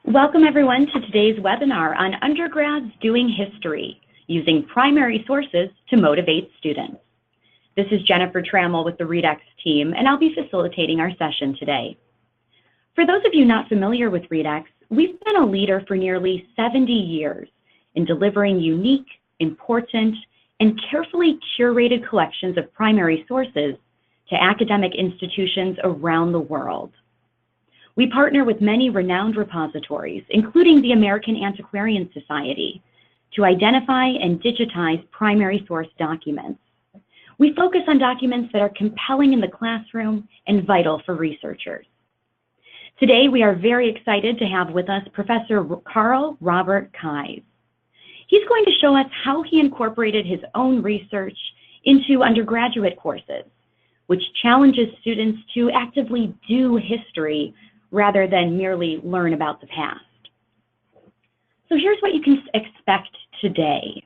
Welcome everyone to today's webinar on undergrads doing history, using primary sources to motivate students. This is Jennifer Trammell with the Readex team, and I'll be facilitating our session today. For those of you not familiar with Readex, we've been a leader for nearly 70 years in delivering unique, important, and carefully curated collections of primary sources to academic institutions around the world. We partner with many renowned repositories, including the American Antiquarian Society, to identify and digitize primary source documents. We focus on documents that are compelling in the classroom and vital for researchers. Today, we are very excited to have with us Professor Carl Robert Keyes. He's going to show us how he incorporated his own research into undergraduate courses, which challenges students to actively do history rather than merely learn about the past. So here's what you can expect today.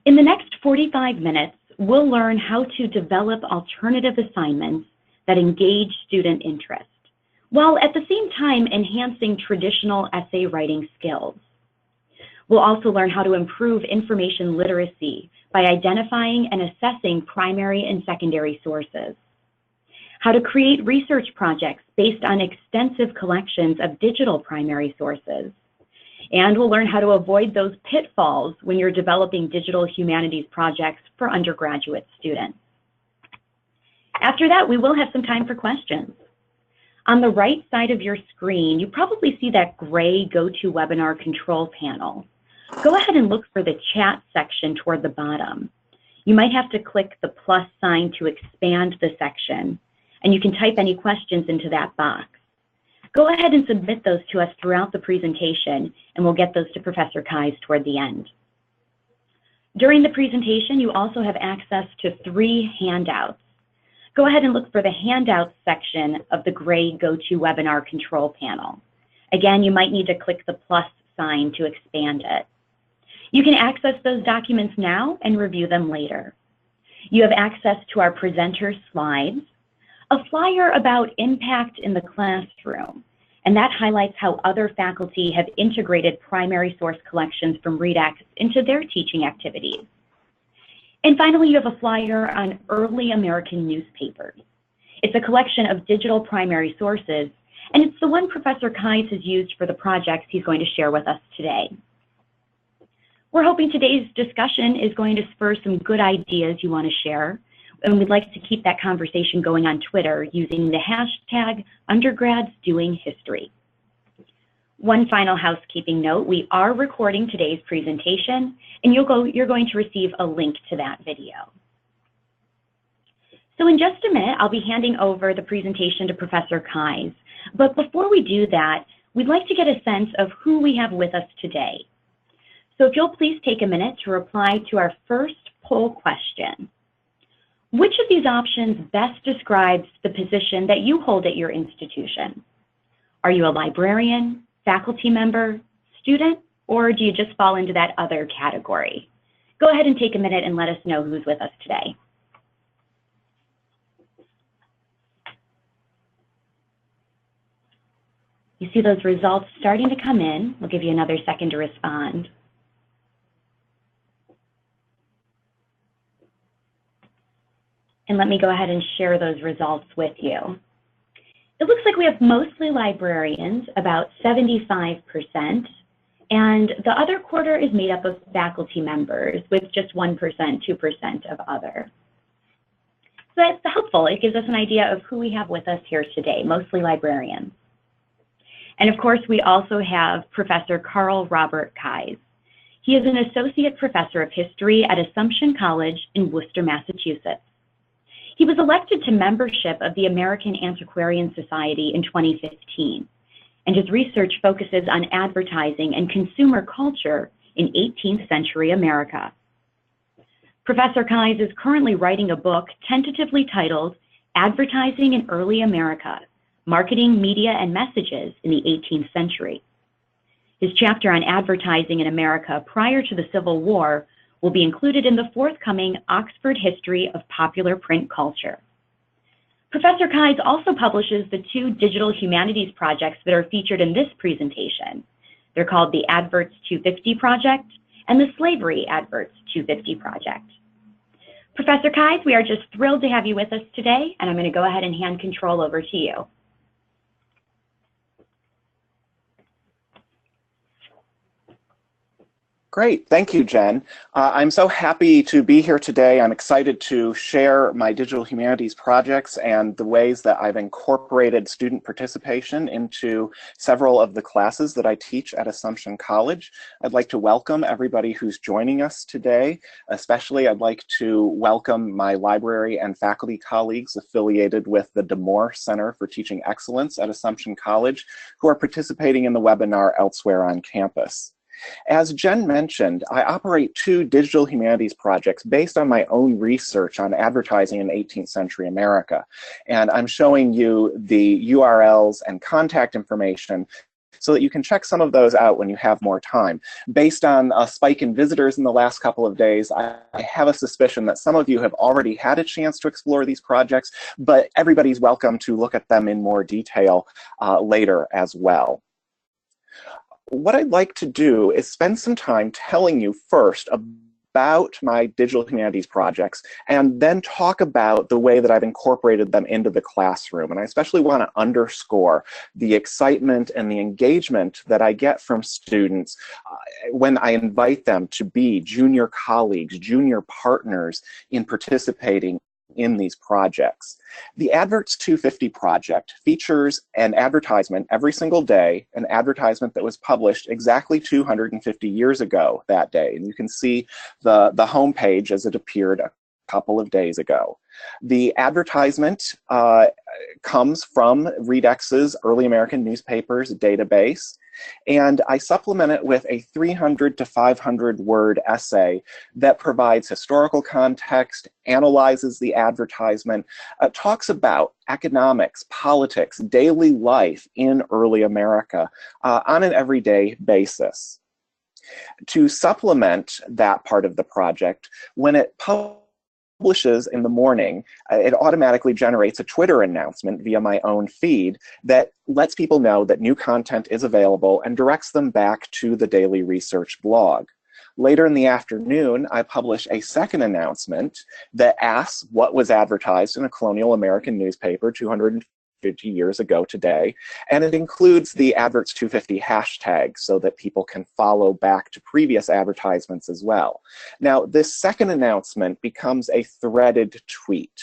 In the next 45 minutes, we'll learn how to develop alternative assignments that engage student interest, while at the same time enhancing traditional essay writing skills. We'll also learn how to improve information literacy by identifying and assessing primary and secondary sources, how to create research projects based on extensive collections of digital primary sources, and we'll learn how to avoid those pitfalls when you're developing digital humanities projects for undergraduate students. After that, we will have some time for questions. On the right side of your screen, you probably see that gray GoToWebinar control panel. Go ahead and look for the chat section toward the bottom. You might have to click the plus sign to expand the section, and you can type any questions into that box. Go ahead and submit those to us throughout the presentation, and we'll get those to Professor Keyes toward the end. During the presentation, you also have access to 3 handouts. Go ahead and look for the handouts section of the gray GoToWebinar control panel. Again, you might need to click the plus sign to expand it. You can access those documents now and review them later. You have access to our presenter slides, a flyer about impact in the classroom, and that highlights how other faculty have integrated primary source collections from Readex into their teaching activities. And finally, you have a flyer on early American newspapers. It's a collection of digital primary sources, and it's the one Professor Keyes has used for the projects he's going to share with us today. We're hoping today's discussion is going to spur some good ideas you want to share, and we'd like to keep that conversation going on Twitter using the hashtag #UndergradsDoingHistory. One final housekeeping note, we are recording today's presentation, and you're going to receive a link to that video. So in just a minute, I'll be handing over the presentation to Professor Keyes. But before we do that, we'd like to get a sense of who we have with us today. So if you'll please take a minute to reply to our first poll question. Which of these options best describes the position that you hold at your institution? Are you a librarian, faculty member, student, or do you just fall into that other category? Go ahead and take a minute and let us know who's with us today. You see those results starting to come in. We'll give you another second to respond. And let me go ahead and share those results with you. It looks like we have mostly librarians, about 75%, and the other quarter is made up of faculty members with just 1%, 2% of other. So that's helpful. It gives us an idea of who we have with us here today, mostly librarians. And of course, we also have Professor Carl Robert Keyes. He is an associate professor of history at Assumption College in Worcester, Massachusetts. He was elected to membership of the American Antiquarian Society in 2015, and his research focuses on advertising and consumer culture in 18th century America. Professor Keyes is currently writing a book tentatively titled Advertising in Early America, Marketing, Media, and Messages in the 18th Century. His chapter on advertising in America prior to the Civil War will be included in the forthcoming Oxford History of Popular Print Culture. Professor Keyes also publishes the 2 digital humanities projects that are featured in this presentation, They're called the Adverts 250 Project and the Slavery Adverts 250 Project. Professor Keyes, we are just thrilled to have you with us today, and I'm going to go ahead and hand control over to you. Great, thank you, Jen. I'm so happy to be here today. I'm excited to share my digital humanities projects and the ways that I've incorporated student participation into several of the classes that I teach at Assumption College. I'd like to welcome everybody who's joining us today. Especially, I'd like to welcome my library and faculty colleagues affiliated with the DeMoore Center for Teaching Excellence at Assumption College who are participating in the webinar elsewhere on campus. As Jen mentioned, I operate 2 digital humanities projects based on my own research on advertising in 18th century America. And I'm showing you the URLs and contact information so that you can check some of those out when you have more time. Based on a spike in visitors in the last couple of days, I have a suspicion that some of you have already had a chance to explore these projects, but everybody's welcome to look at them in more detail later as well. What I'd like to do is spend some time telling you first about my digital humanities projects and then talk about the way that I've incorporated them into the classroom. And I especially want to underscore the excitement and the engagement that I get from students when I invite them to be junior colleagues, junior partners in participating in these projects. The Adverts 250 project features an advertisement every single day, an advertisement that was published exactly 250 years ago that day. And you can see the homepage as it appeared a couple of days ago. The advertisement comes from Readex's Early American Newspapers database, and I supplement it with a 300 to 500 word essay that provides historical context, analyzes the advertisement, talks about economics, politics, daily life in early America on an everyday basis. To supplement that part of the project, when it publishes in the morning, it automatically generates a Twitter announcement via my own feed that lets people know that new content is available and directs them back to the daily research blog. Later in the afternoon, I publish a second announcement that asks what was advertised in a colonial American newspaper 250 years ago today, and it includes the Adverts 250 hashtag so that people can follow back to previous advertisements as well. Now, this second announcement becomes a threaded tweet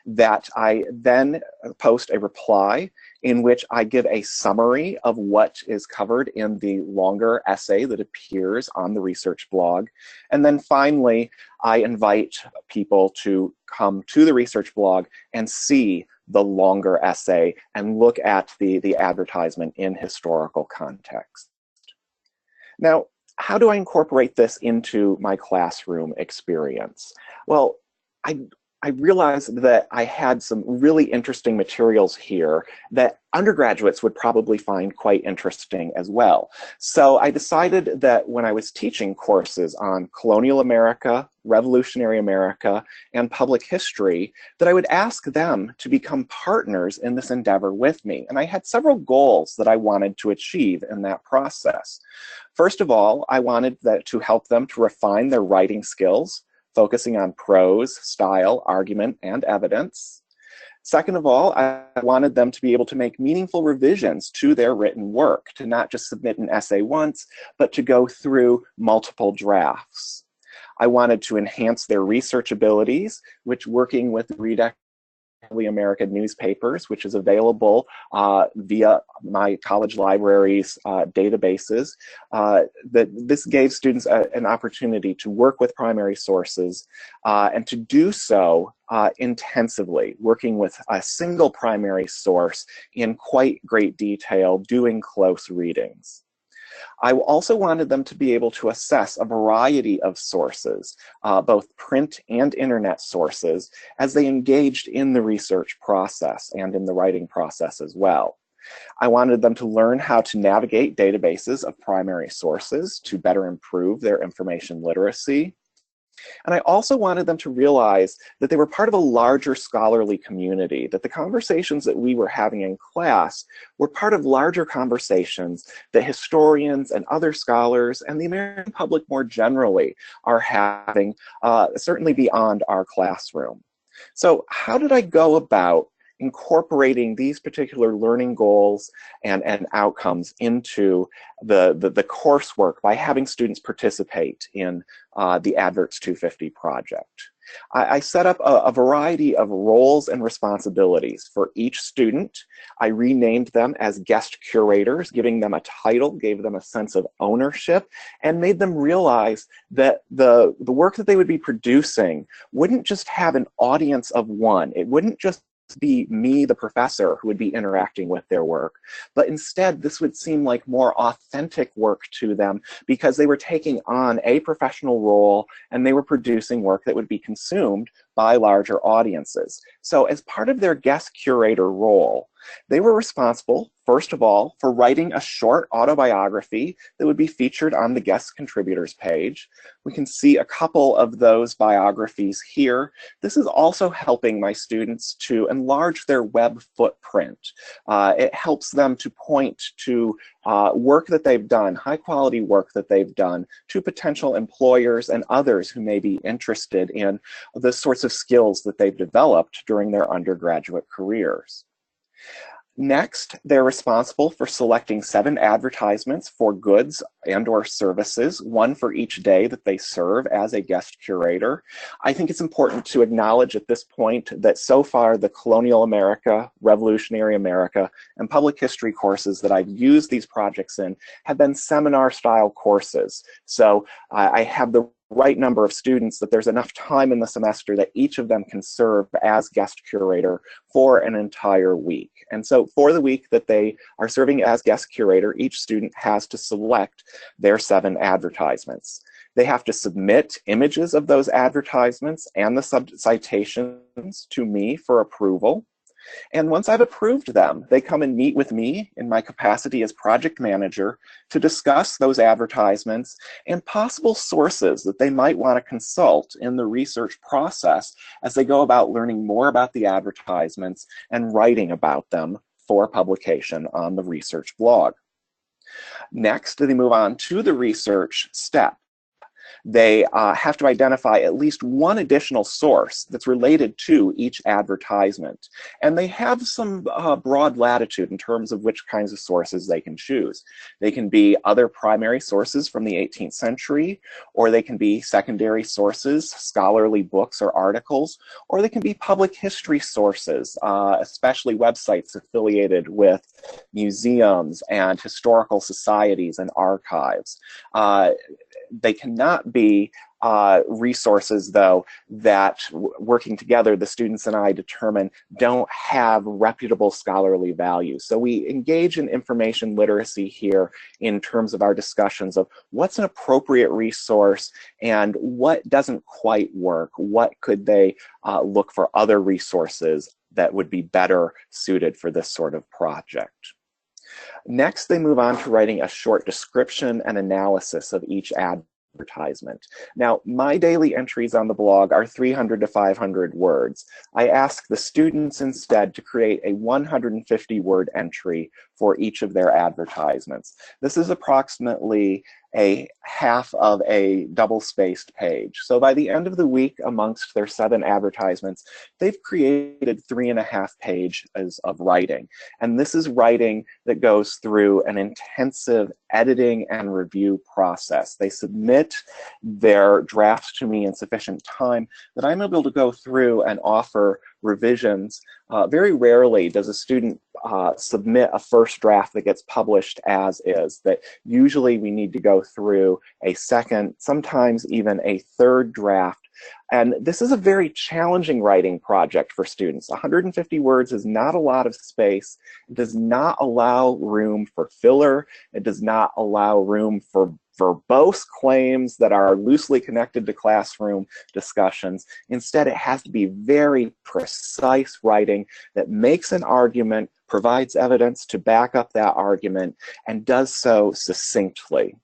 that I then post a reply in which I give a summary of what is covered in the longer essay that appears on the research blog. And then finally, I invite people to come to the research blog and see the longer essay and look at the advertisement in historical context. Now, how do I incorporate this into my classroom experience? Well, I realized that I had some really interesting materials here that undergraduates would probably find quite interesting as well. So I decided that when I was teaching courses on colonial America, revolutionary America, and public history, that I would ask them to become partners in this endeavor with me. And I had several goals that I wanted to achieve in that process. First of all, I wanted to help them to refine their writing skills, focusing on prose, style, argument, and evidence. Second of all, I wanted them to be able to make meaningful revisions to their written work, to not just submit an essay once, but to go through multiple drafts. I wanted to enhance their research abilities, which working with Readex American Newspapers, which is available via my college library's databases. This gave students an opportunity to work with primary sources and to do so intensively, working with a single primary source in quite great detail, doing close readings. I also wanted them to be able to assess a variety of sources, both print and internet sources, as they engaged in the research process and in the writing process as well. I wanted them to learn how to navigate databases of primary sources to better improve their information literacy. And I also wanted them to realize that they were part of a larger scholarly community, that the conversations that we were having in class were part of larger conversations that historians and other scholars and the American public more generally are having, certainly beyond our classroom. So how did I go about incorporating these particular learning goals and outcomes into the coursework by having students participate in the Adverts 250 project? I set up a variety of roles and responsibilities for each student. I renamed them as guest curators, giving them a title, gave them a sense of ownership, and made them realize that the work that they would be producing wouldn't just have an audience of one. It wouldn't just be me, the professor, who would be interacting with their work, but instead this would seem like more authentic work to them because they were taking on a professional role and they were producing work that would be consumed by larger audiences. So as part of their guest curator role, they were responsible, first of all, for writing a short autobiography that would be featured on the guest contributors page. We can see a couple of those biographies here. This is also helping my students to enlarge their web footprint. It helps them to point to work that they've done, high quality work that they've done, to potential employers and others who may be interested in the sorts of skills that they've developed during their undergraduate careers. Next, they're responsible for selecting 7 advertisements for goods and or services, one for each day that they serve as a guest curator. I think it's important to acknowledge at this point that so far the Colonial America, Revolutionary America, and Public History courses that I've used these projects in have been seminar-style courses. So I have the right number of students that there's enough time in the semester that each of them can serve as guest curator for an entire week. And so for the week that they are serving as guest curator, each student has to select their 7 advertisements. They have to submit images of those advertisements and the citations to me for approval. And once I've approved them, they come and meet with me in my capacity as project manager to discuss those advertisements and possible sources that they might want to consult in the research process as they go about learning more about the advertisements and writing about them for publication on the research blog. Next, they move on to the research step. They have to identify at least one additional source that's related to each advertisement. And they have some broad latitude in terms of which kinds of sources they can choose. They can be other primary sources from the 18th century, or they can be secondary sources, scholarly books or articles, or they can be public history sources, especially websites affiliated with museums and historical societies and archives. They cannot be resources, though, that working together, the students and I determine don't have reputable scholarly value. So we engage in information literacy here in terms of our discussions of what's an appropriate resource and what doesn't quite work. What could they look for other resources that would be better suited for this sort of project. Next, they move on to writing a short description and analysis of each advertisement. Now, my daily entries on the blog are 300 to 500 words. I ask the students instead to create a 150-word entry for each of their advertisements. This is approximately a half of a double-spaced page. So by the end of the week, amongst their 7 advertisements, they've created 3.5 pages of writing. And this is writing that goes through an intensive editing and review process. They submit their drafts to me in sufficient time that I'm able to go through and offer revisions. Very rarely does a student submit a first draft that gets published as is. That usually we need to go through a second, sometimes even a third draft. And this is a very challenging writing project for students. 150 words is not a lot of space. It does not allow room for filler. It does not allow room for verbose claims that are loosely connected to classroom discussions. Instead, it has to be very precise writing that makes an argument, provides evidence to back up that argument, and does so succinctly.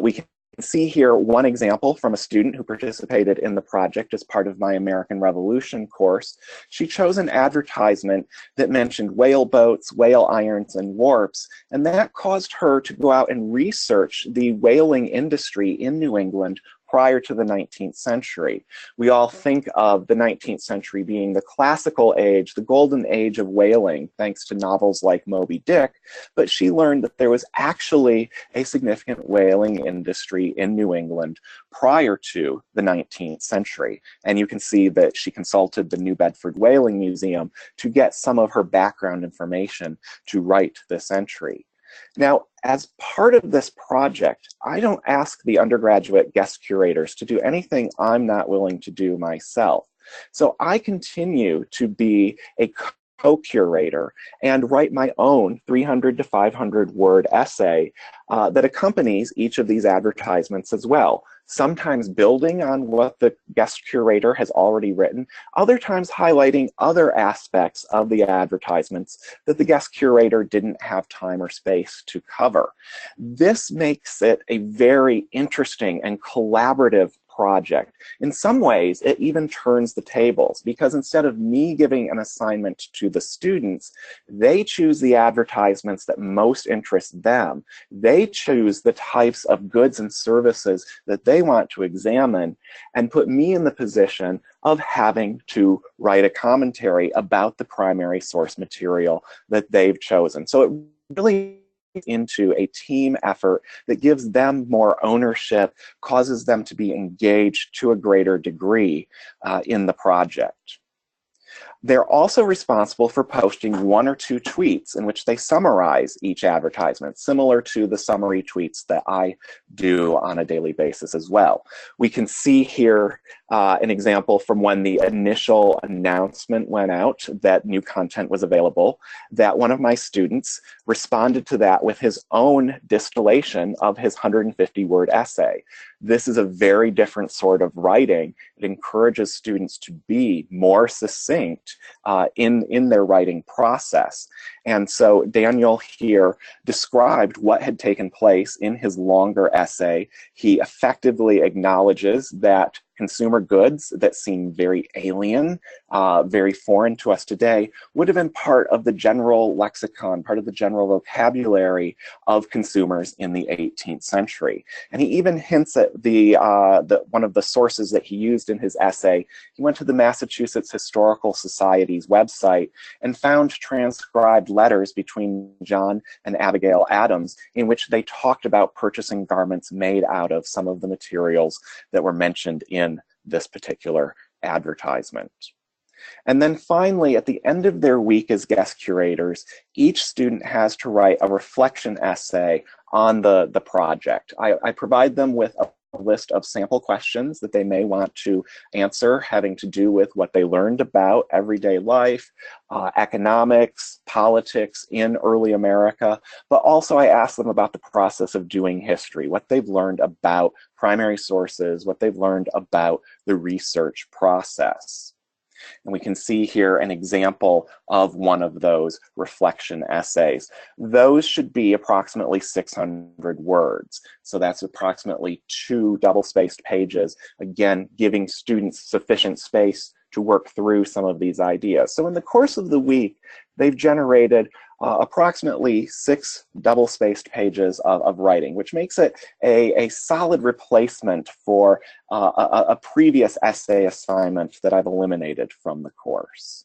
We can see here one example from a student who participated in the project as part of my American Revolution course. She chose an advertisement that mentioned whale boats, whale irons, and warps, and that caused her to go out and research the whaling industry in New England prior to the 19th century. We all think of the 19th century being the classical age, the golden age of whaling, thanks to novels like Moby Dick, but she learned that there was actually a significant whaling industry in New England prior to the 19th century. And you can see that she consulted the New Bedford Whaling Museum to get some of her background information to write this entry. Now, as part of this project, I don't ask the undergraduate guest curators to do anything I'm not willing to do myself. So I continue to be a co-curator and write my own 300 to 500 word essay that accompanies each of these advertisements as well. Sometimes building on what the guest curator has already written, other times highlighting other aspects of the advertisements that the guest curator didn't have time or space to cover. This makes it a very interesting and collaborative project. In some ways, it even turns the tables, because instead of me giving an assignment to the students, they choose the advertisements that most interest them. They choose the types of goods and services that they want to examine, and put me in the position of having to write a commentary about the primary source material that they've chosen. So it really into a team effort that gives them more ownership, causes them to be engaged to a greater degree in the project. They're also responsible for posting 1 or 2 tweets in which they summarize each advertisement, similar to the summary tweets that I do on a daily basis as well. We can see here an example from when the initial announcement went out that new content was available, that one of my students responded to that with his own distillation of his 150-word essay. This is a very different sort of writing. It encourages students to be more succinct in their writing process. And so Daniel here described what had taken place in his longer essay. He effectively acknowledges that consumer goods that seem very alien, very foreign to us today, would have been part of the general lexicon, part of the general vocabulary of consumers in the 18th century. And he even hints at one of the sources that he used in his essay. He went to the Massachusetts Historical Society's website and found transcribed letters between John and Abigail Adams in which they talked about purchasing garments made out of some of the materials that were mentioned in this particular advertisement. And then finally, at the end of their week as guest curators, each student has to write a reflection essay on the project. I provide them with a list of sample questions that they may want to answer, having to do with what they learned about everyday life, economics, politics in early America, but also I ask them about the process of doing history, what they've learned about primary sources, what they've learned about the research process. And we can see here an example of one of those reflection essays. Those should be approximately 600 words. So that's approximately 2 double-spaced pages, again, giving students sufficient space to work through some of these ideas. So in the course of the week, they've generated approximately 6 double-spaced pages of writing, which makes it a solid replacement for a previous essay assignment that I've eliminated from the course.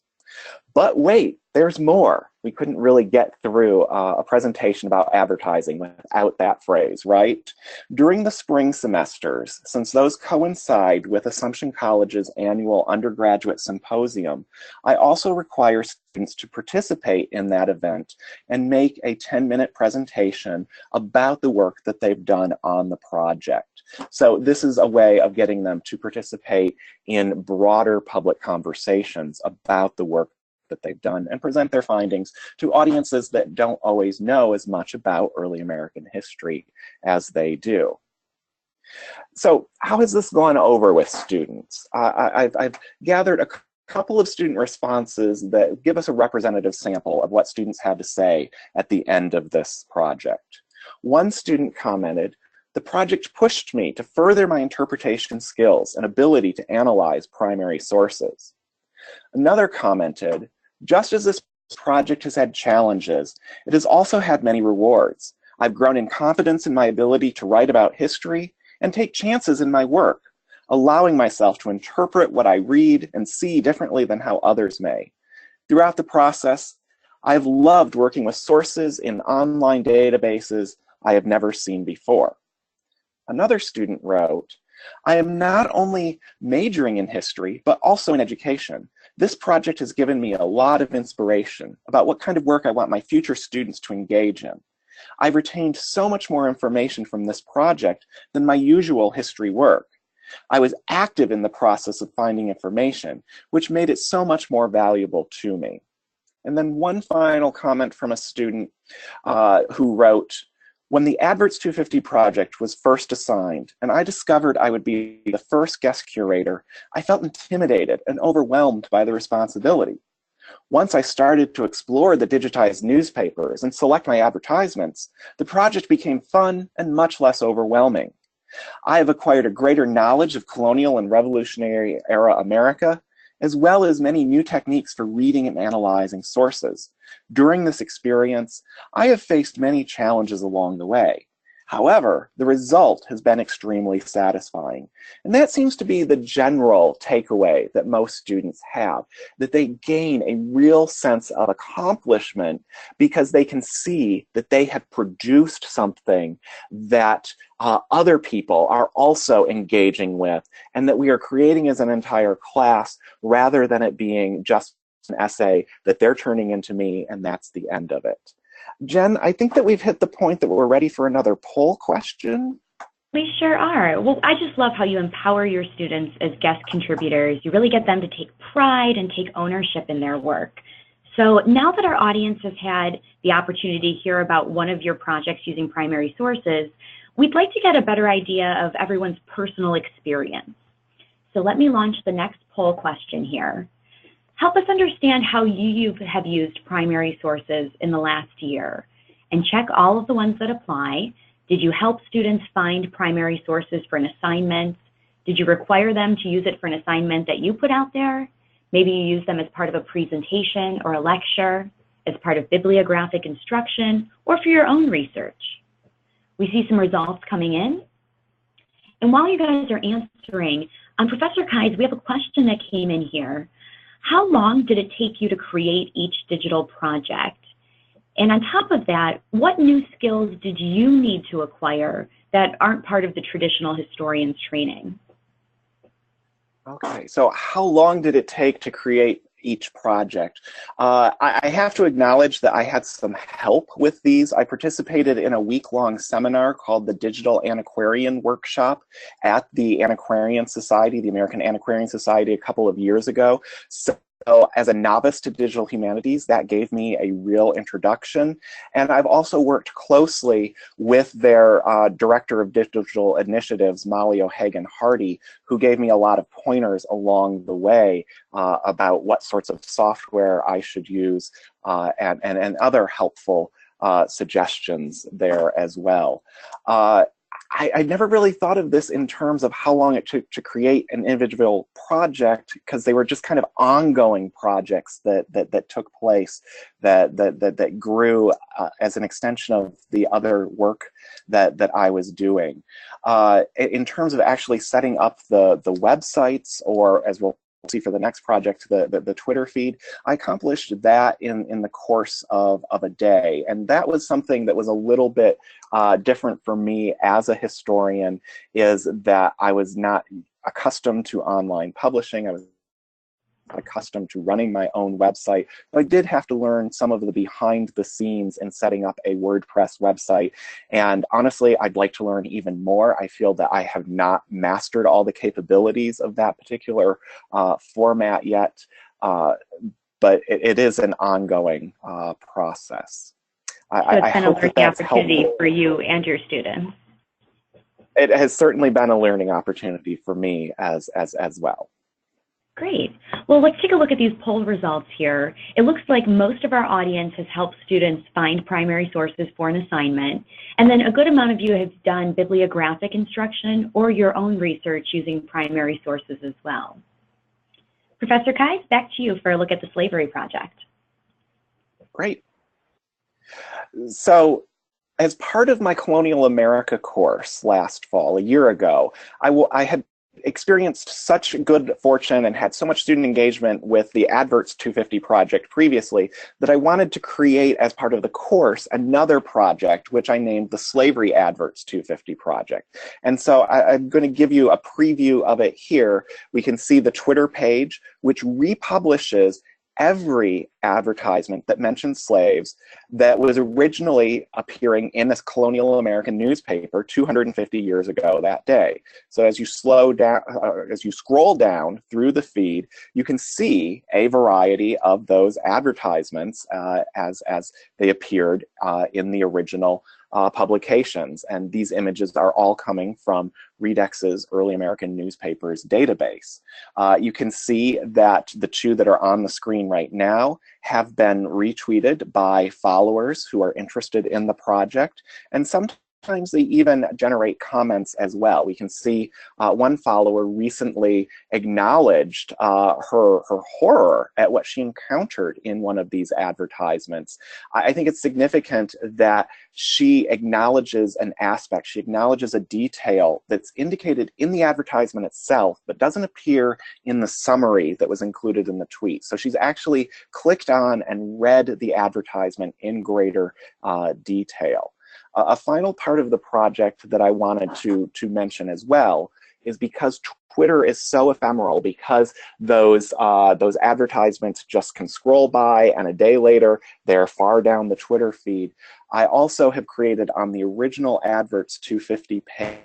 But wait, there's more. We couldn't really get through a presentation about advertising without that phrase, right? During the spring semesters, since those coincide with Assumption College's annual undergraduate symposium, I also require students to participate in that event and make a 10-minute presentation about the work that they've done on the project. So this is a way of getting them to participate in broader public conversations about the work that they've done and present their findings to audiences that don't always know as much about early American history as they do. So how has this gone over with students? I've gathered a couple of student responses that give us a representative sample of what students had to say at the end of this project. One student commented, The project pushed me to further my interpretation skills and ability to analyze primary sources. Another commented, just as this project has had challenges, it has also had many rewards. I've grown in confidence in my ability to write about history and take chances in my work, allowing myself to interpret what I read and see differently than how others may. Throughout the process, I've loved working with sources in online databases I have never seen before. Another student wrote, I am not only majoring in history, but also in education. This project has given me a lot of inspiration about what kind of work I want my future students to engage in. I've retained so much more information from this project than my usual history work. I was active in the process of finding information, which made it so much more valuable to me. And then one final comment from a student who wrote, when the Adverts 250 project was first assigned, and I discovered I would be the first guest curator, I felt intimidated and overwhelmed by the responsibility. Once I started to explore the digitized newspapers and select my advertisements, the project became fun and much less overwhelming. I have acquired a greater knowledge of colonial and Revolutionary era America, as well as many new techniques for reading and analyzing sources. During this experience, I have faced many challenges along the way. However, the result has been extremely satisfying. And that seems to be the general takeaway that most students have, that they gain a real sense of accomplishment because they can see that they have produced something that other people are also engaging with, and that we are creating as an entire class rather than it being just an essay that they're turning into me and that's the end of it. Jen, I think that we've hit the point that we're ready for another poll question. We sure are. Well, I just love how you empower your students as guest contributors. You really get them to take pride and take ownership in their work. So now that our audience has had the opportunity to hear about one of your projects using primary sources, we'd like to get a better idea of everyone's personal experience. So let me launch the next poll question here. Help us understand how you have used primary sources in the last year, and check all of the ones that apply. Did you help students find primary sources for an assignment? Did you require them to use it for an assignment that you put out there? Maybe you use them as part of a presentation or a lecture, as part of bibliographic instruction, or for your own research. We see some results coming in. And while you guys are answering, Professor Keyes, we have a question that came in here. How long did it take you to create each digital project? And on top of that, what new skills did you need to acquire that aren't part of the traditional historian's training? Okay, so how long did it take to create each project? I have to acknowledge that I had some help with these. I participated in a week-long seminar called the Digital Antiquarian Workshop at the Antiquarian Society, the American Antiquarian Society, a couple of years ago. So as a novice to digital humanities, that gave me a real introduction. And I've also worked closely with their Director of Digital Initiatives, Molly O'Hagan-Hardy, who gave me a lot of pointers along the way about what sorts of software I should use and other helpful suggestions there as well. I never really thought of this in terms of how long it took to create an individual project, because they were just kind of ongoing projects that took place, that grew as an extension of the other work that I was doing. In terms of actually setting up the websites, or as we'll see for the next project, the Twitter feed, I accomplished that in the course of a day. And that was something that was a little bit different for me as a historian, is that I was not accustomed to online publishing. I was not accustomed to running my own website. But I did have to learn some of the behind the scenes in setting up a WordPress website. And honestly, I'd like to learn even more. I feel that I have not mastered all the capabilities of that particular format yet, but it is an ongoing process. So it's been a learning opportunity for you and your students. It has certainly been a learning opportunity for me as well. Great. Well, let's take a look at these poll results here. It looks like most of our audience has helped students find primary sources for an assignment, and then a good amount of you have done bibliographic instruction or your own research using primary sources as well. Professor Kais, back to you for a look at the slavery project. Great. So, as part of my Colonial America course last fall, a year ago, I had experienced such good fortune and had so much student engagement with the Adverts 250 project previously that I wanted to create, as part of the course, another project which I named the Slavery Adverts 250 project. And so I'm going to give you a preview of it here. We can see the Twitter page, which republishes every advertisement that mentions slaves that was originally appearing in this colonial American newspaper 250 years ago that day. So as you scroll down through the feed, you can see a variety of those advertisements as they appeared in the original publications. And these images are all coming from Readex's Early American Newspapers database. You can see that the two that are on the screen right now have been retweeted by followers who are interested in the project, and sometimes they even generate comments as well. We can see one follower recently acknowledged her horror at what she encountered in one of these advertisements. I think it's significant that she acknowledges an aspect, she acknowledges a detail that's indicated in the advertisement itself, but doesn't appear in the summary that was included in the tweet. So she's actually clicked on and read the advertisement in greater detail. A final part of the project that I wanted to mention as well is because Twitter is so ephemeral, because those advertisements just can scroll by and a day later they're far down the Twitter feed. I also have created on the original Adverts 250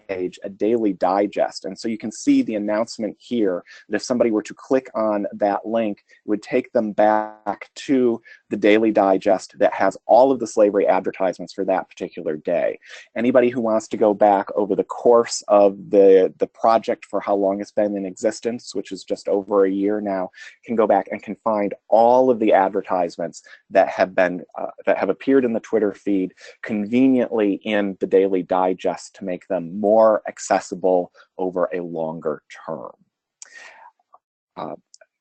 page a daily digest. And so you can see the announcement here that if somebody were to click on that link, it would take them back to the daily digest that has all of the slavery advertisements for that particular day. Anybody who wants to go back over the course of the project for how long it's been in existence, which is just over a year now, can go back and can find all of the advertisements that have been that have appeared in the Twitter feed conveniently in the daily digest to make them more accessible over a longer term.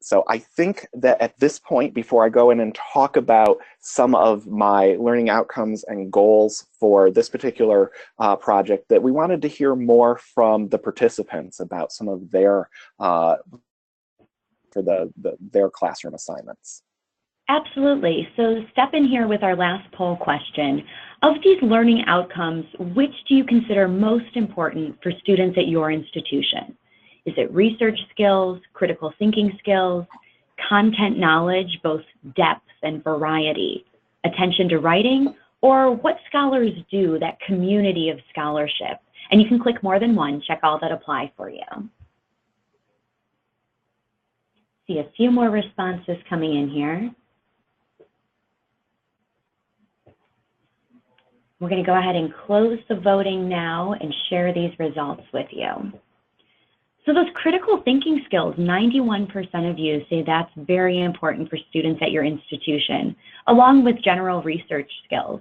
So I think that at this point, before I go in and talk about some of my learning outcomes and goals for this particular project, that we wanted to hear more from the participants about some of their their classroom assignments. Absolutely. So step in here with our last poll question. Of these learning outcomes, which do you consider most important for students at your institution? Is it research skills, critical thinking skills, content knowledge, both depth and variety, attention to writing, or what scholars do, that community of scholarship? And you can click more than one, check all that apply for you. See a few more responses coming in here. We're going to go ahead and close the voting now and share these results with you. So those critical thinking skills, 91% of you say that's very important for students at your institution, along with general research skills.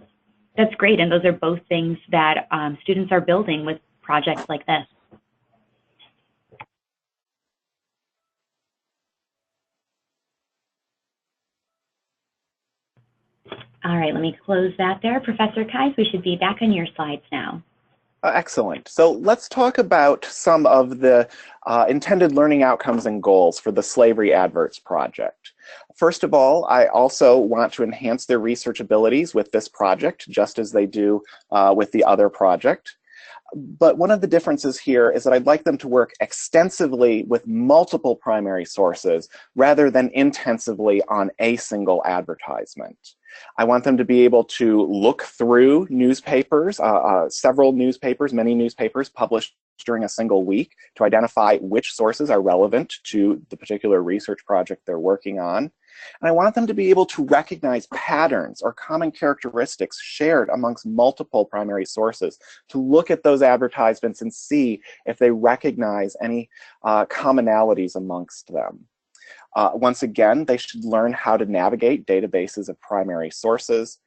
That's great, and those are both things that students are building with projects like this. All right, let me close that there. Professor Kais, we should be back on your slides now. Excellent. So let's talk about some of the intended learning outcomes and goals for the Slavery Adverts project. First of all, I also want to enhance their research abilities with this project, just as they do with the other project. But one of the differences here is that I'd like them to work extensively with multiple primary sources rather than intensively on a single advertisement. I want them to be able to look through newspapers, several newspapers, many newspapers published during a single week to identify which sources are relevant to the particular research project they're working on. And I want them to be able to recognize patterns or common characteristics shared amongst multiple primary sources, to look at those advertisements and see if they recognize any commonalities amongst them. Once again, they should learn how to navigate databases of primary sources,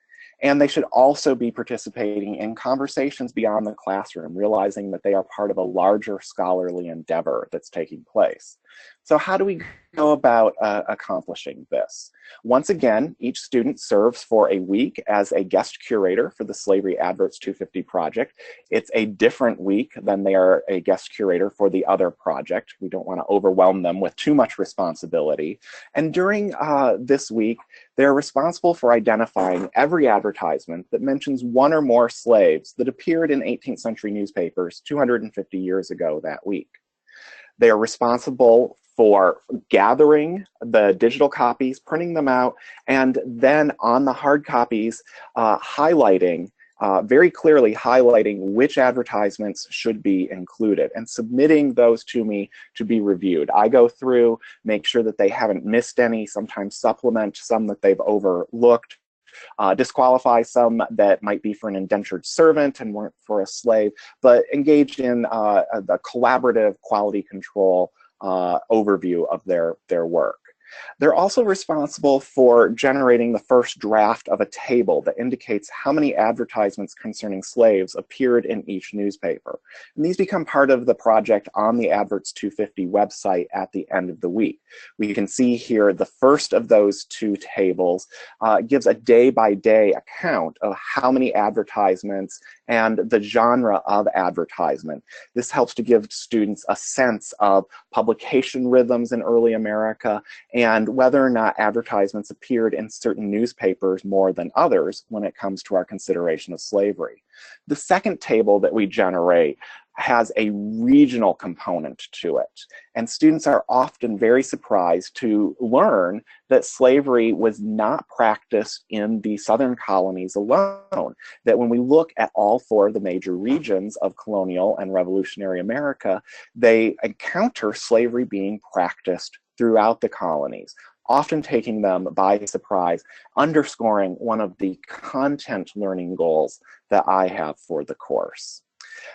and they should also be participating in conversations beyond the classroom, realizing that they are part of a larger scholarly endeavor that's taking place. So how do we go about accomplishing this? Once again, each student serves for a week as a guest curator for the Slavery Adverts 250 project. It's a different week than they are a guest curator for the other project. We don't want to overwhelm them with too much responsibility. And during this week, they're responsible for identifying every advertisement that mentions one or more slaves that appeared in 18th century newspapers 250 years ago that week. They are responsible for gathering the digital copies, printing them out, and then on the hard copies, highlighting, very clearly highlighting which advertisements should be included and submitting those to me to be reviewed. I go through, make sure that they haven't missed any, sometimes supplement some that they've overlooked, disqualify some that might be for an indentured servant and weren't for a slave, but engage in the collaborative quality control overview of their work. They're also responsible for generating the first draft of a table that indicates how many advertisements concerning slaves appeared in each newspaper. And these become part of the project on the Adverts 250 website at the end of the week. We can see here the first of those two tables gives a day-by-day account of how many advertisements and the genre of advertisement. This helps to give students a sense of publication rhythms in early America and whether or not advertisements appeared in certain newspapers more than others when it comes to our consideration of slavery. The second table that we generate has a regional component to it. And students are often very surprised to learn that slavery was not practiced in the southern colonies alone. That when we look at all four of the major regions of colonial and revolutionary America, they encounter slavery being practiced throughout the colonies, often taking them by surprise, underscoring one of the content learning goals that I have for the course.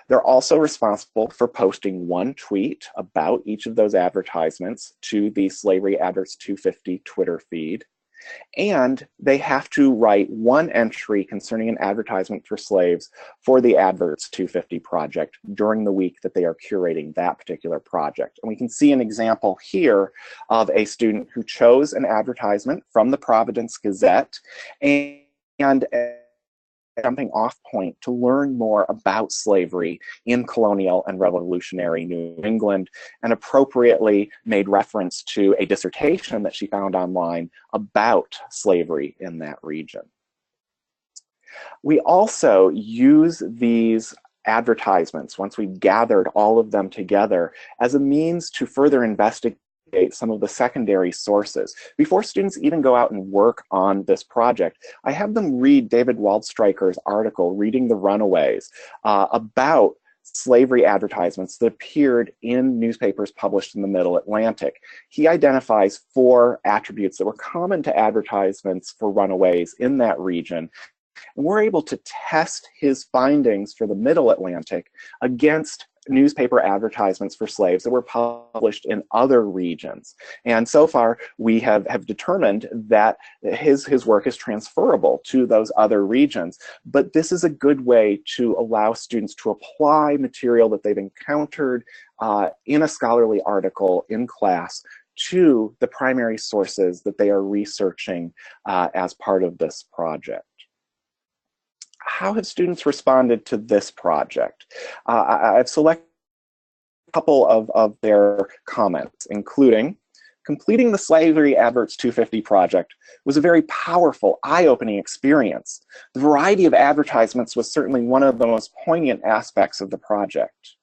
They're also responsible for posting one tweet about each of those advertisements to the Slavery Adverts 250 Twitter feed. And they have to write one entry concerning an advertisement for slaves for the Adverts 250 project during the week that they are curating that particular project. And we can see an example here of a student who chose an advertisement from the Providence Gazette and jumping off point to learn more about slavery in colonial and revolutionary New England, and appropriately made reference to a dissertation that she found online about slavery in that region. We also use these advertisements, once we've gathered all of them together, as a means to further investigate some of the secondary sources. Before students even go out and work on this project, I have them read David Waldstreicher's article, Reading the Runaways, about slavery advertisements that appeared in newspapers published in the Middle Atlantic. He identifies 4 attributes that were common to advertisements for runaways in that region. And we're able to test his findings for the Middle Atlantic against newspaper advertisements for slaves that were published in other regions. And so far, we have determined that his work is transferable to those other regions. But this is a good way to allow students to apply material that they've encountered in a scholarly article in class to the primary sources that they are researching as part of this project. How have students responded to this project? I've selected a couple of their comments, including, completing the Slavery Adverts 250 project was a very powerful, eye-opening experience. The variety of advertisements was certainly one of the most poignant aspects of the project.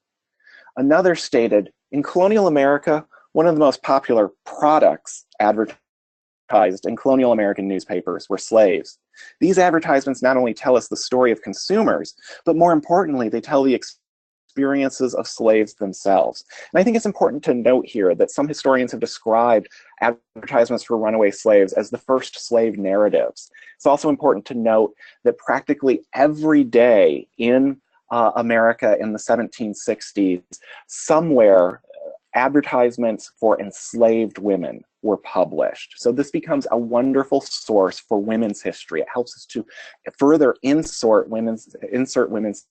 Another stated, in colonial America, one of the most popular products advertised in colonial American newspapers were slaves. These advertisements not only tell us the story of consumers, but more importantly, they tell the experiences of slaves themselves. And I think it's important to note here that some historians have described advertisements for runaway slaves as the first slave narratives. It's also important to note that practically every day in America in the 1760s, somewhere advertisements for enslaved women were published. So this becomes a wonderful source for women's history. It helps us to further insert women's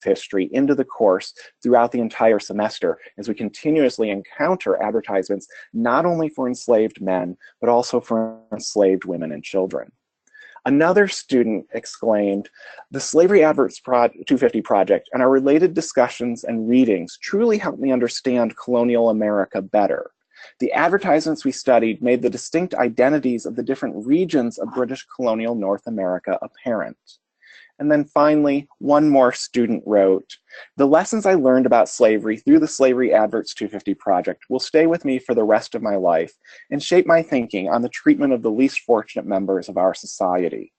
history into the course throughout the entire semester as we continuously encounter advertisements not only for enslaved men, but also for enslaved women and children. Another student exclaimed, "The Slavery Adverts 250 project and our related discussions and readings truly helped me understand colonial America better. The advertisements we studied made the distinct identities of the different regions of British colonial North America apparent." And then finally, one more student wrote, "The lessons I learned about slavery through the Slavery Adverts 250 project will stay with me for the rest of my life and shape my thinking on the treatment of the least fortunate members of our society."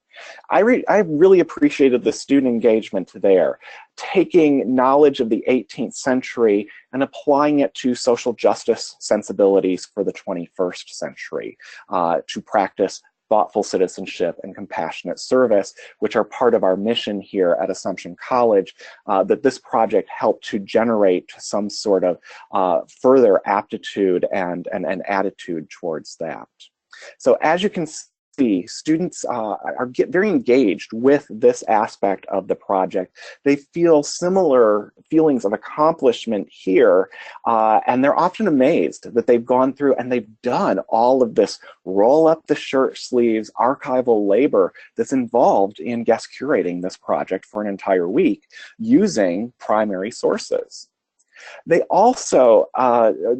I really appreciated the student engagement there, taking knowledge of the 18th century and applying it to social justice sensibilities for the 21st century to practice thoughtful citizenship and compassionate service, which are part of our mission here at Assumption College, that this project helped to generate some sort of further aptitude and attitude towards that. So as you can see, students get very engaged with this aspect of the project. They feel similar feelings of accomplishment here, and they're often amazed that they've gone through and they've done all of this roll up the shirt sleeves archival labor that's involved in guest curating this project for an entire week using primary sources. They also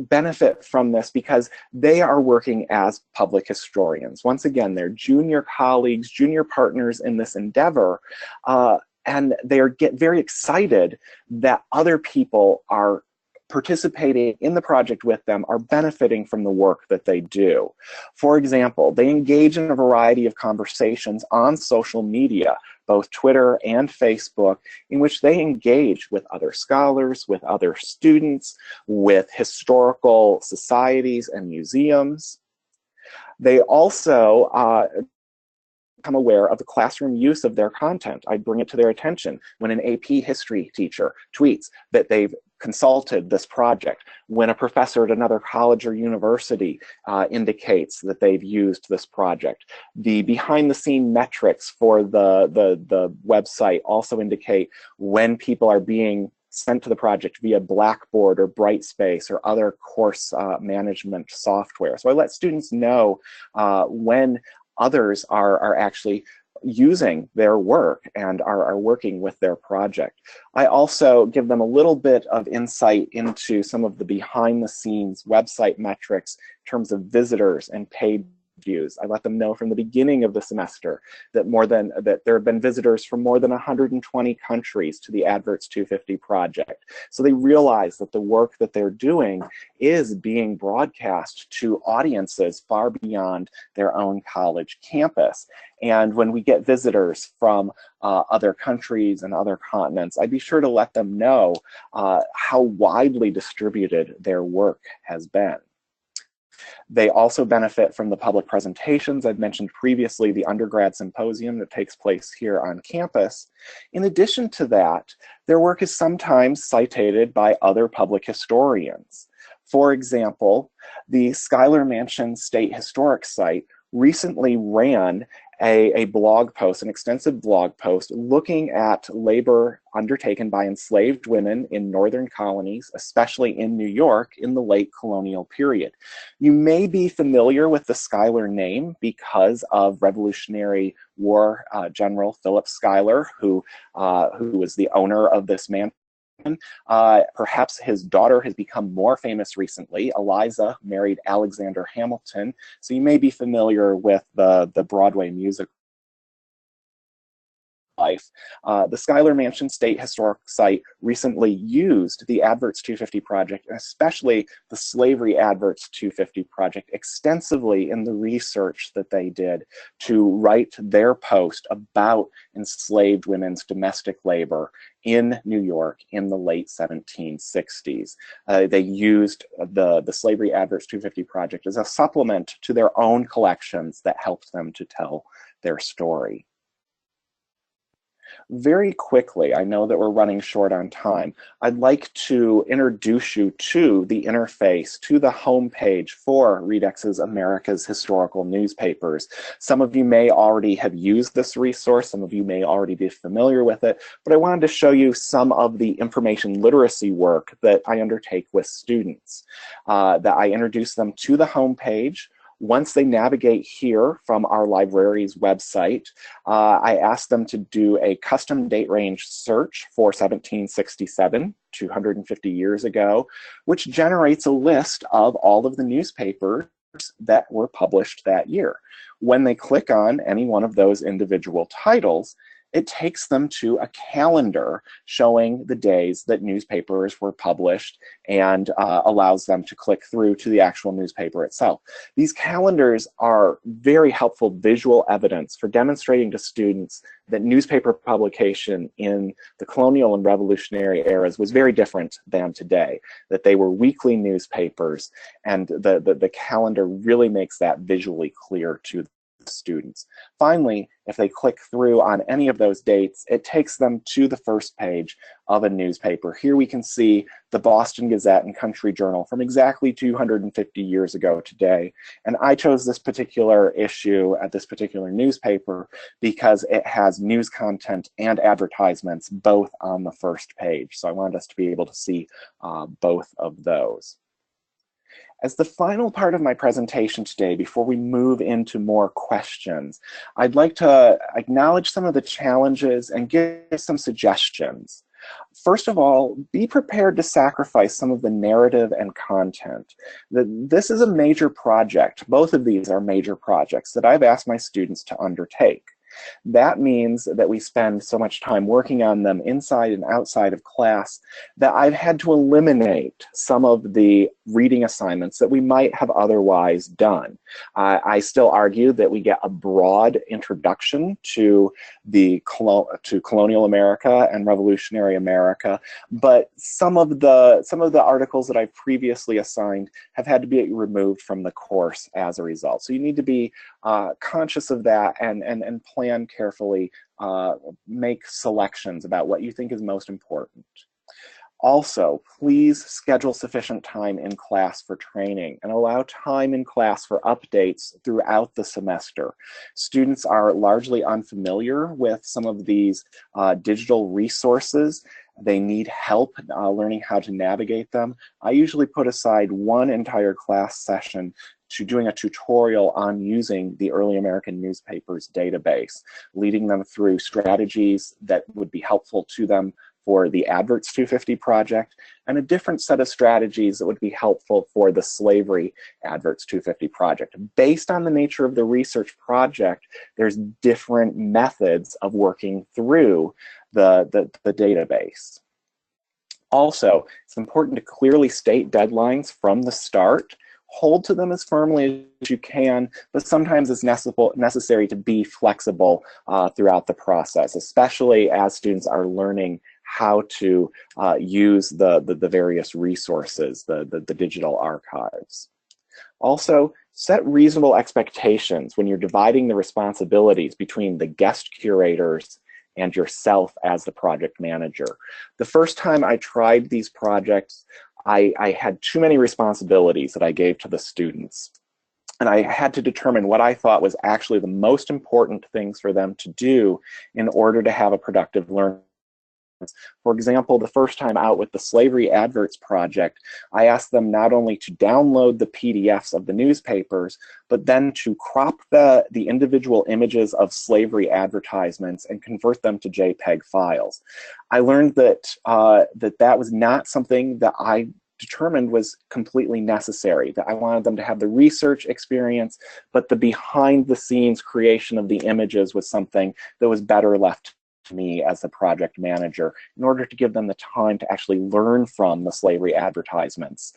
benefit from this because they are working as public historians. Once again, they're junior colleagues, junior partners in this endeavor, and they get very excited that other people are participating in the project with them, are benefiting from the work that they do. For example, they engage in a variety of conversations on social media, both Twitter and Facebook, in which they engage with other scholars, with other students, with historical societies and museums. They also become aware of the classroom use of their content. I bring it to their attention when an AP history teacher tweets that they've consulted this project, when a professor at another college or university indicates that they've used this project. The behind-the-scene metrics for the website also indicate when people are being sent to the project via Blackboard or Brightspace or other course management software. So I let students know when others are actually using their work and are working with their project. I also give them a little bit of insight into some of the behind the scenes website metrics in terms of visitors and page views. I let them know from the beginning of the semester that there have been visitors from more than 120 countries to the Adverts 250 project. So they realize that the work that they're doing is being broadcast to audiences far beyond their own college campus. And when we get visitors from other countries and other continents, I'd be sure to let them know how widely distributed their work has been. They also benefit from the public presentations. I've mentioned previously the undergrad symposium that takes place here on campus. In addition to that, their work is sometimes cited by other public historians. For example, the Schuyler Mansion State Historic Site recently ran a blog post, an extensive blog post, looking at labor undertaken by enslaved women in northern colonies, especially in New York, in the late colonial period. You may be familiar with the Schuyler name because of Revolutionary War General Philip Schuyler, who was the owner of this mansion. Perhaps his daughter has become more famous recently. Eliza married Alexander Hamilton, so you may be familiar with the Broadway musical life. The Schuyler Mansion State Historic Site recently used the Adverts 250 project, and especially the Slavery Adverts 250 project, extensively in the research that they did to write their post about enslaved women's domestic labor in New York in the late 1760s. They used the Slavery Adverts 250 project as a supplement to their own collections that helped them to tell their story. Very quickly, I know that we're running short on time, I'd like to introduce you to the interface, to the homepage for Readex's America's Historical Newspapers. Some of you may already have used this resource, some of you may already be familiar with it, but I wanted to show you some of the information literacy work that I undertake with students. That I introduce them to the homepage. Once they navigate here from our library's website, I ask them to do a custom date range search for 1767, 250 years ago, which generates a list of all of the newspapers that were published that year. When they click on any one of those individual titles, it takes them to a calendar showing the days that newspapers were published and allows them to click through to the actual newspaper itself. These calendars are very helpful visual evidence for demonstrating to students that newspaper publication in the colonial and revolutionary eras was very different than today, that they were weekly newspapers, and the calendar really makes that visually clear to students. Finally, if they click through on any of those dates, it takes them to the first page of a newspaper. Here we can see the Boston Gazette and Country Journal from exactly 250 years ago today. And I chose this particular issue at this particular newspaper because it has news content and advertisements both on the first page. So I wanted us to be able to see both of those. As the final part of my presentation today, before we move into more questions, I'd like to acknowledge some of the challenges and give some suggestions. First of all, be prepared to sacrifice some of the narrative and content. This is a major project. Both of these are major projects that I've asked my students to undertake. That means that we spend so much time working on them inside and outside of class that I've had to eliminate some of the reading assignments that we might have otherwise done. I still argue that we get a broad introduction to colonial America and revolutionary America, but some of the articles that I've previously assigned have had to be removed from the course as a result. So you need to be conscious of that and plan carefully, make selections about what you think is most important. Also, please schedule sufficient time in class for training and allow time in class for updates throughout the semester. Students are largely unfamiliar with some of these digital resources. They need help learning how to navigate them. I usually put aside one entire class session to doing a tutorial on using the early American newspapers database, leading them through strategies that would be helpful to them for the Adverts 250 project, and a different set of strategies that would be helpful for the Slavery Adverts 250 project. Based on the nature of the research project, there's different methods of working through the database. Also, it's important to clearly state deadlines from the start. Hold to them as firmly as you can, but sometimes it's necessary to be flexible throughout the process, especially as students are learning how to use the various resources, the digital archives. Also, set reasonable expectations when you're dividing the responsibilities between the guest curators and yourself as the project manager. The first time I tried these projects, I had too many responsibilities that I gave to the students. And I had to determine what I thought was actually the most important things for them to do in order to have a productive learning. For example, the first time out with the Slavery Adverts project, I asked them not only to download the PDFs of the newspapers, but then to crop the individual images of slavery advertisements and convert them to JPEG files. I learned that that was not something that I determined was completely necessary, that I wanted them to have the research experience, but the behind the scenes creation of the images was something that was better left to me as the project manager in order to give them the time to actually learn from the slavery advertisements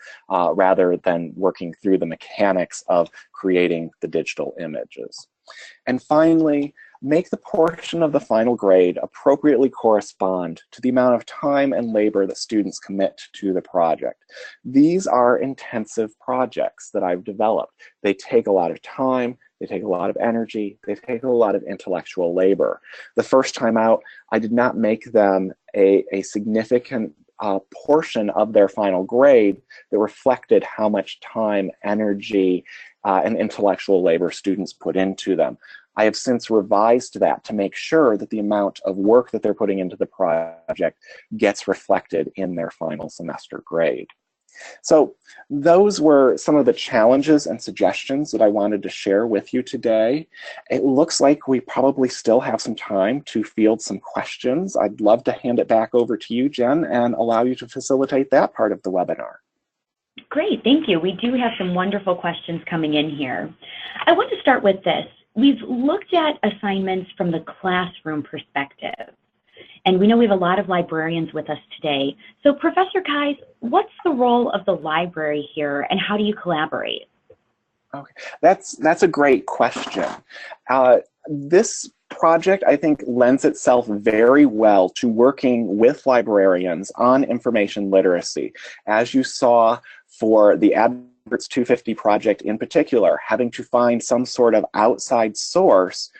rather than working through the mechanics of creating the digital images. And finally, make the portion of the final grade appropriately correspond to the amount of time and labor that students commit to the project. These are intensive projects that I've developed. They take a lot of time, they take a lot of energy, they take a lot of intellectual labor. The first time out, I did not make them a significant portion of their final grade that reflected how much time, energy, and intellectual labor students put into them. I have since revised that to make sure that the amount of work that they're putting into the project gets reflected in their final semester grade. So those were some of the challenges and suggestions that I wanted to share with you today. It looks like we probably still have some time to field some questions. I'd love to hand it back over to you, Jen, and allow you to facilitate that part of the webinar. Great, thank you. We do have some wonderful questions coming in here. I want to start with this. We've looked at assignments from the classroom perspective, and we know we have a lot of librarians with us today. So Professor Keyes, what's the role of the library here, and how do you collaborate? Okay, that's a great question. This project, I think, lends itself very well to working with librarians on information literacy. As you saw for the Undergrads 250 project in particular, having to find some sort of outside source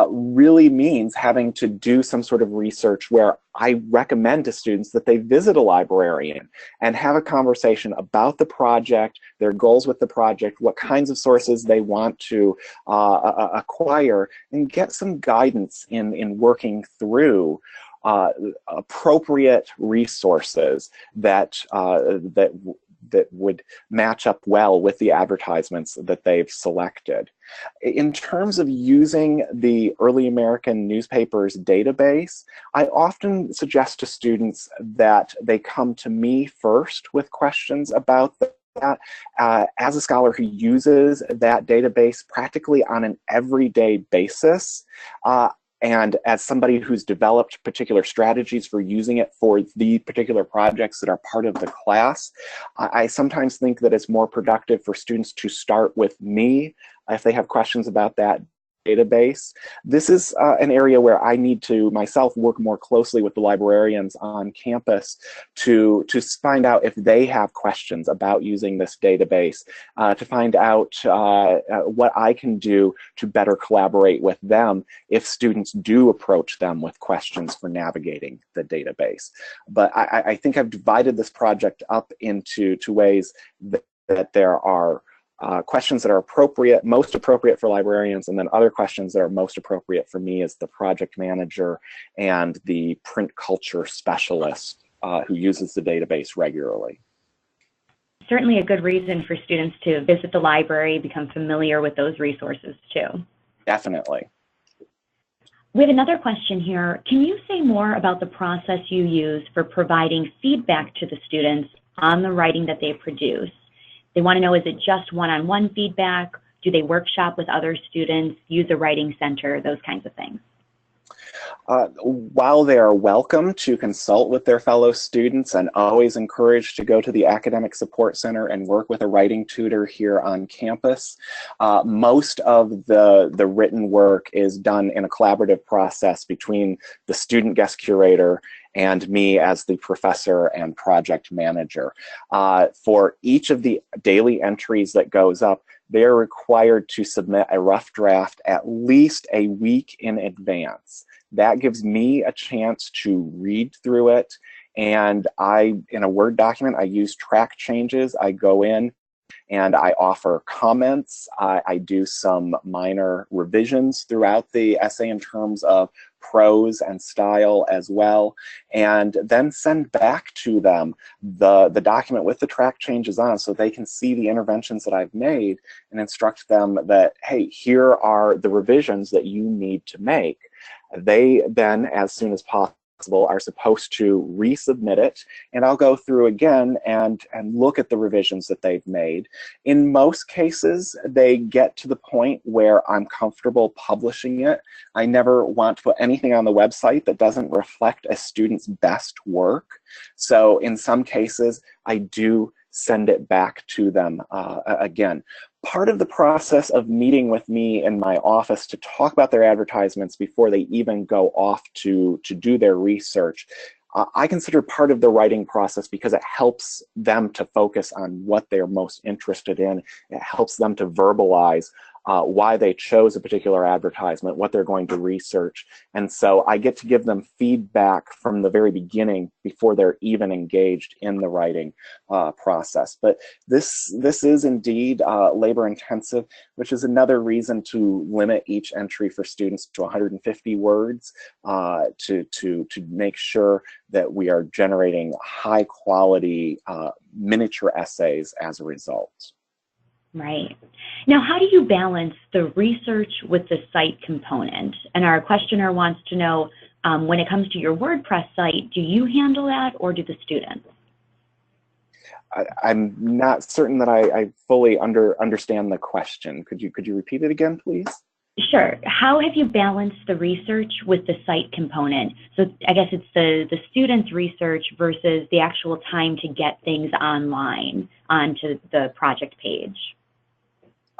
really means having to do some sort of research where I recommend to students that they visit a librarian and have a conversation about the project, their goals with the project, what kinds of sources they want to acquire, and get some guidance in working through appropriate resources that that would match up well with the advertisements that they've selected. In terms of using the Early American Newspapers database, I often suggest to students that they come to me first with questions about that. As a scholar who uses that database practically on an everyday basis, and as somebody who's developed particular strategies for using it for the particular projects that are part of the class, I sometimes think that it's more productive for students to start with me if they have questions about that database. This is an area where I need to myself work more closely with the librarians on campus to find out if they have questions about using this database, to find out what I can do to better collaborate with them if students do approach them with questions for navigating the database. But I think I've divided this project up into two ways that there are questions that are appropriate, most appropriate for librarians, and then other questions that are most appropriate for me as the project manager and the print culture specialist who uses the database regularly. Certainly a good reason for students to visit the library, become familiar with those resources too. Definitely. We have another question here. Can you say more about the process you use for providing feedback to the students on the writing that they produce? They want to know, is it just one-on-one feedback? Do they workshop with other students, use a writing center, those kinds of things? While they are welcome to consult with their fellow students and always encouraged to go to the Academic Support Center and work with a writing tutor here on campus, most of the written work is done in a collaborative process between the student guest curator and me as the professor and project manager. For each of the daily entries that goes up, they are required to submit a rough draft at least a week in advance. That gives me a chance to read through it, and in a Word document, I use track changes. I go in and I offer comments. I do some minor revisions throughout the essay in terms of prose and style as well, and then send back to them the document with the track changes on so they can see the interventions that I've made and instruct them that, hey, here are the revisions that you need to make. They then, as soon as possible, are supposed to resubmit it, and I'll go through again and look at the revisions that they've made. In most cases, they get to the point where I'm comfortable publishing it. I never want to put anything on the website that doesn't reflect a student's best work. So in some cases, I do send it back to them again. Part of the process of meeting with me in my office to talk about their advertisements before they even go off to do their research, I consider part of the writing process because it helps them to focus on what they're most interested in. It helps them to verbalize why they chose a particular advertisement, what they're going to research. And so I get to give them feedback from the very beginning before they're even engaged in the writing process. But this is indeed labor intensive, which is another reason to limit each entry for students to 150 words to make sure that we are generating high quality miniature essays as a result. Right. Now, how do you balance the research with the site component? And our questioner wants to know, when it comes to your WordPress site, do you handle that or do the students? I'm not certain that I fully understand the question. Could you repeat it again, please? Sure. How have you balanced the research with the site component? So I guess it's the students' research versus the actual time to get things online onto the project page.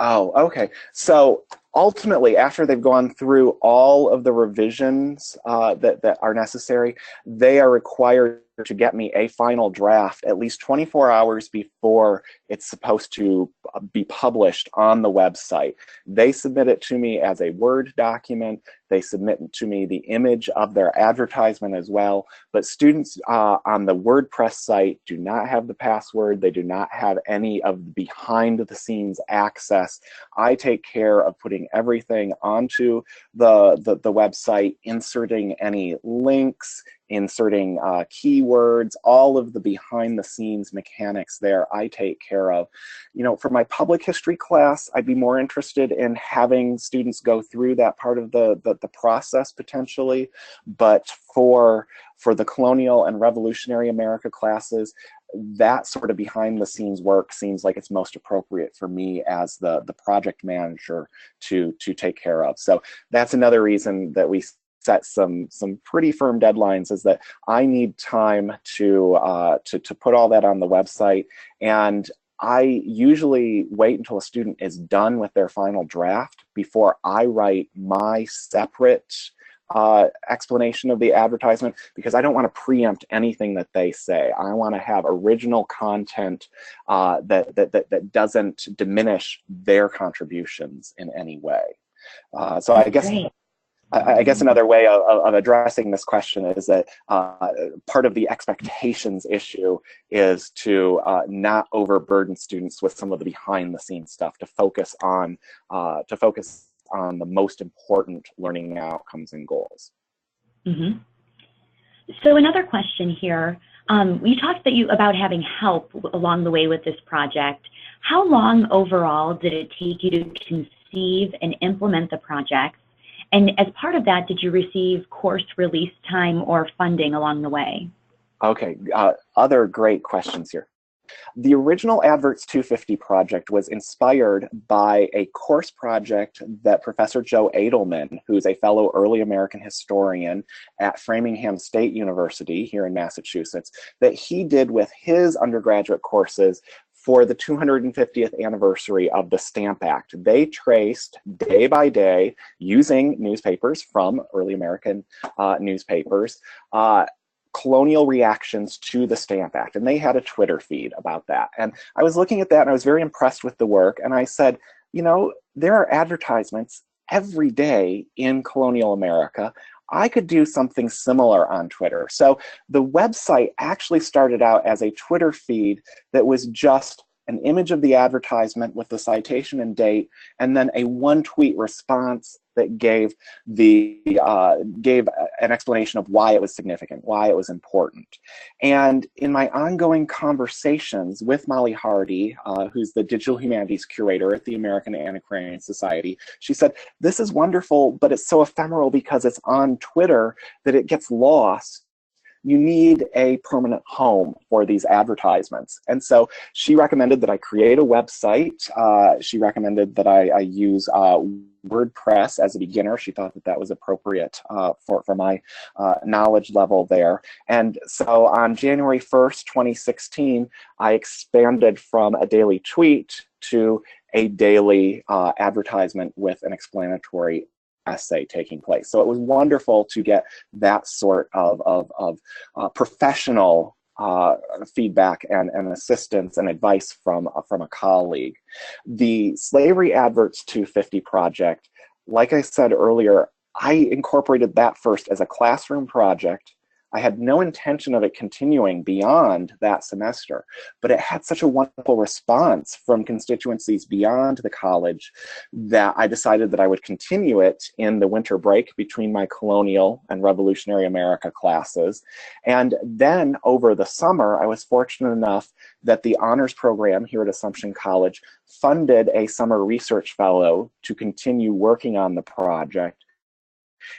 Oh, okay. So ultimately, after they've gone through all of the revisions that are necessary, they are required to get me a final draft at least 24 hours before it's supposed to be published on the website. They submit it to me as a Word document. They submit to me the image of their advertisement as well. But students on the WordPress site do not have the password. They do not have any of the behind the scenes access. I take care of putting everything onto the website, inserting any links, inserting keywords, all of the behind the scenes mechanics there I take care of. You know, for my public history class, I'd be more interested in having students go through that part of the process potentially, but for the colonial and revolutionary America classes, that sort of behind the scenes work seems like it's most appropriate for me as the project manager to take care of. So that's another reason that we set some pretty firm deadlines, is that I need time to put all that on the website. And I usually wait until a student is done with their final draft before I write my separate explanation of the advertisement, because I don't want to preempt anything that they say. I want to have original content that doesn't diminish their contributions in any way. So I guess another way of addressing this question is that part of the expectations issue is to not overburden students with some of the behind-the-scenes stuff, to focus on the most important learning outcomes and goals. Mm-hmm. So another question here. You talked about having help along the way with this project. How long overall did it take you to conceive and implement the project? And as part of that, did you receive course release time or funding along the way? Okay, other great questions here. The original Adverts 250 project was inspired by a course project that Professor Joe Edelman, who's a fellow early American historian at Framingham State University here in Massachusetts, that he did with his undergraduate courses for the 250th anniversary of the Stamp Act. They traced day by day, using newspapers from early American newspapers, colonial reactions to the Stamp Act. And they had a Twitter feed about that. And I was looking at that and I was very impressed with the work. And I said, you know, there are advertisements every day in colonial America. I could do something similar on Twitter. So the website actually started out as a Twitter feed that was just an image of the advertisement with the citation and date, and then a one-tweet response that gave an explanation of why it was significant, why it was important. And in my ongoing conversations with Molly Hardy, who's the Digital Humanities Curator at the American Antiquarian Society, she said, this is wonderful, but it's so ephemeral because it's on Twitter that it gets lost. You need a permanent home for these advertisements. And so she recommended that I create a website. She recommended that I use WordPress as a beginner. She thought that that was appropriate for my knowledge level there. And so on January 1st, 2016, I expanded from a daily tweet to a daily advertisement with an explanatory essay taking place. So it was wonderful to get that sort of professional feedback and assistance and advice from a colleague. The Slavery Adverts 250 project, like I said earlier, I incorporated that first as a classroom project. I had no intention of it continuing beyond that semester, but it had such a wonderful response from constituencies beyond the college that I decided that I would continue it in the winter break between my colonial and revolutionary America classes. And then over the summer, I was fortunate enough that the honors program here at Assumption College funded a summer research fellow to continue working on the project.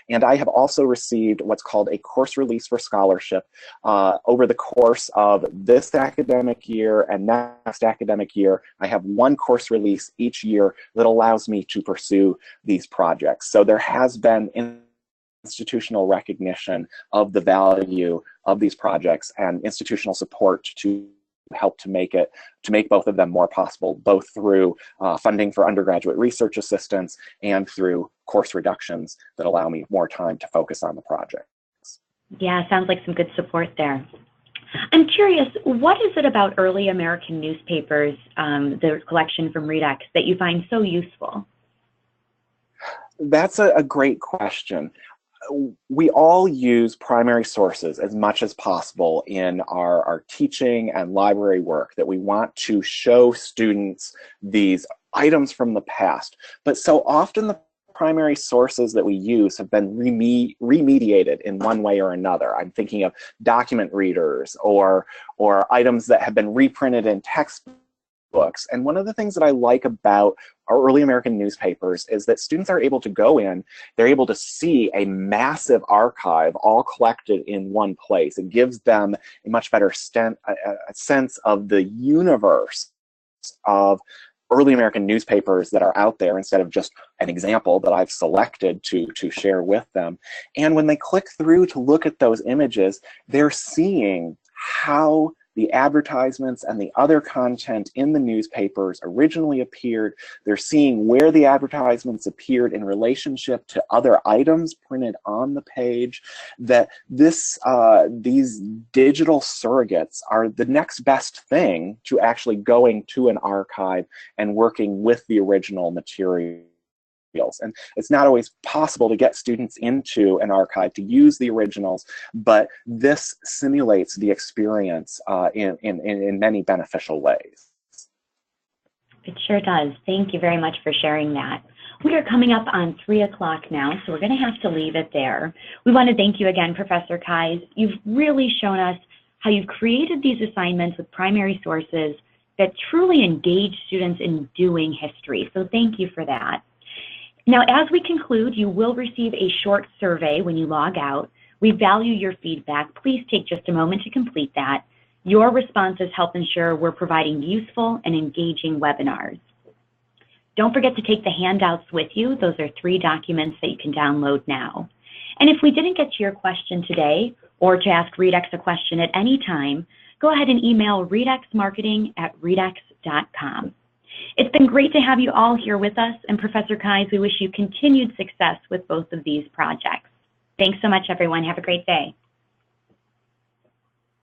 And I have also received what's called a course release for scholarship over the course of this academic year and next academic year. I have one course release each year that allows me to pursue these projects. So there has been institutional recognition of the value of these projects and institutional support to help to make both of them more possible, both through funding for undergraduate research assistance and through course reductions that allow me more time to focus on the projects. Yeah, sounds like some good support there. I'm curious, what is it about early American newspapers, the collection from Readex, that you find so useful? That's a great question. We all use primary sources as much as possible in our teaching and library work, that we want to show students these items from the past. But so often the primary sources that we use have been remediated in one way or another. I'm thinking of document readers or items that have been reprinted in textbooks. And one of the things that I like about our early American newspapers is that students are able to go in, they're able to see a massive archive all collected in one place. It gives them a much better sense of the universe of early American newspapers that are out there, instead of just an example that I've selected to share with them. And when they click through to look at those images, they're seeing how the advertisements and the other content in the newspapers originally appeared. They're seeing where the advertisements appeared in relationship to other items printed on the page. That these digital surrogates are the next best thing to actually going to an archive and working with the original material. And it's not always possible to get students into an archive to use the originals, but this simulates the experience in many beneficial ways. It sure does. Thank you very much for sharing that. We are coming up on 3 o'clock now, so we're going to have to leave it there. We want to thank you again, Professor Keyes. You've really shown us how you've created these assignments with primary sources that truly engage students in doing history. So thank you for that. Now, as we conclude, you will receive a short survey when you log out. We value your feedback. Please take just a moment to complete that. Your responses help ensure we're providing useful and engaging webinars. Don't forget to take the handouts with you. Those are 3 documents that you can download now. And if we didn't get to your question today, or to ask Readex a question at any time, go ahead and email readexmarketing@readex.com. It's been great to have you all here with us, and Professor Keyes, we wish you continued success with both of these projects. Thanks so much, everyone. Have a great day.